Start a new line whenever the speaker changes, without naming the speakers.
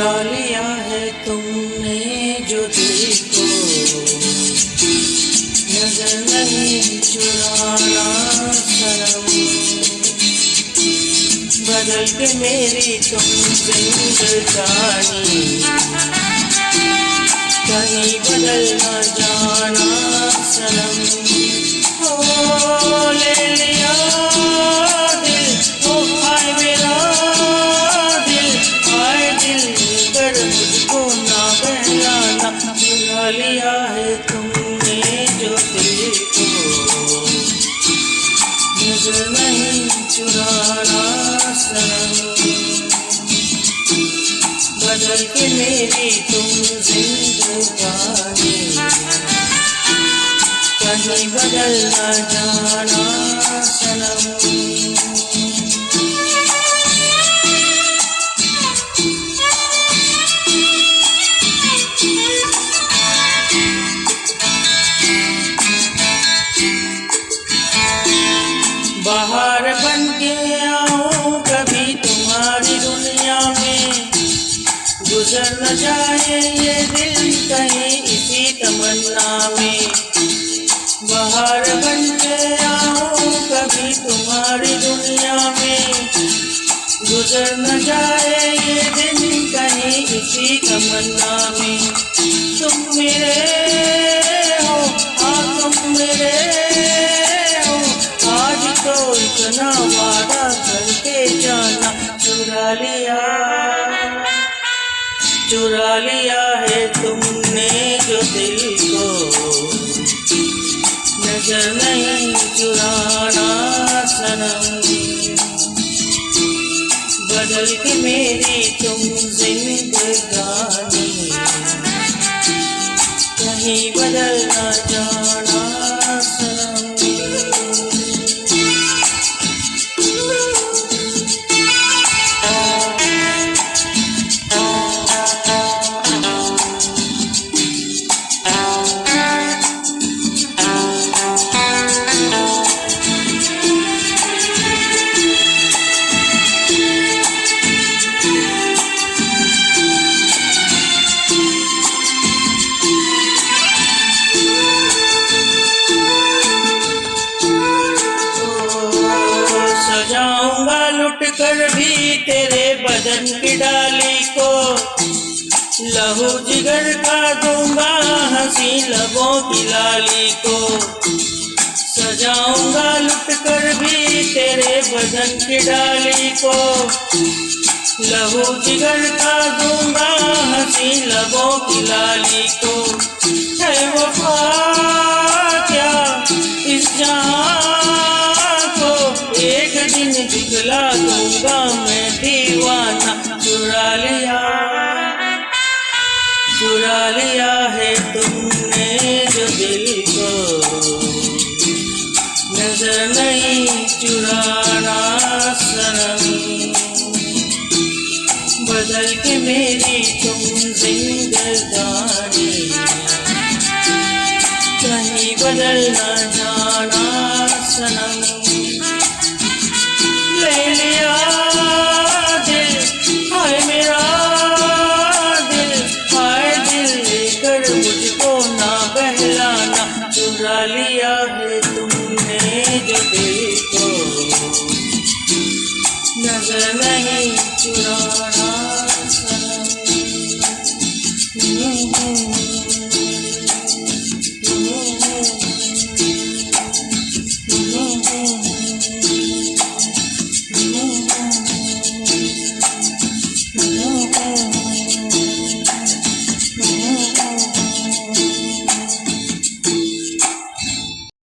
चुरा लिया है तुमने जो दिल को, नजर नहीं चुराना सनम। बदल के मेरी तुम जिंदगानी, कहीं बदल न जाना सनम। ओ ले लिया दिल, ओ हाय मेरा दिल, हाय दिल कर मुझको ना बहलाना। चुरा लिया है तुमने जो दिल को, नजर नहीं चुराना सनम। बदल के मेरी तुम जिंदगानी, कहीं बदल न जाना सनम। बाहर बन के आऊं कभी तुम्हारी दुनिया में, गुजर न जाए ये दिल कहीं इसी तमन्ना में। बाहर बन के आऊं कभी तुम्हारी दुनिया में, गुजर न जाए ये दिन कहीं इसी तमन्ना में। तुम मेरे हो, हाँ तुम मेरे हो, आज तो इतना वादा करके जाना। चुरा लिया है तुमने जो दिल को, नजर नहीं चुराना सनम। बदल के मेरी तुम जिंदगानी, कहीं बदल न जाना सनम। सजाऊंगा लुट कर भी तेरे बदन की डाली को, लहू जिगर का दूंगा हंसी लबों की लाली को। सजाऊंगा लुट कर भी तेरे बदन की डाली को, लहू जिगर का दूंगा हंसी लबों की लाली को। है वफा क्या इस जहां को, एक दिन दिखला दूंगा मैं दीवाना। चुरा लिया है तुमने जो दिल को, नजर नहीं चुराना सनम। बदल के मेरी तुम जिंदगानी, कहीं बदल न जाना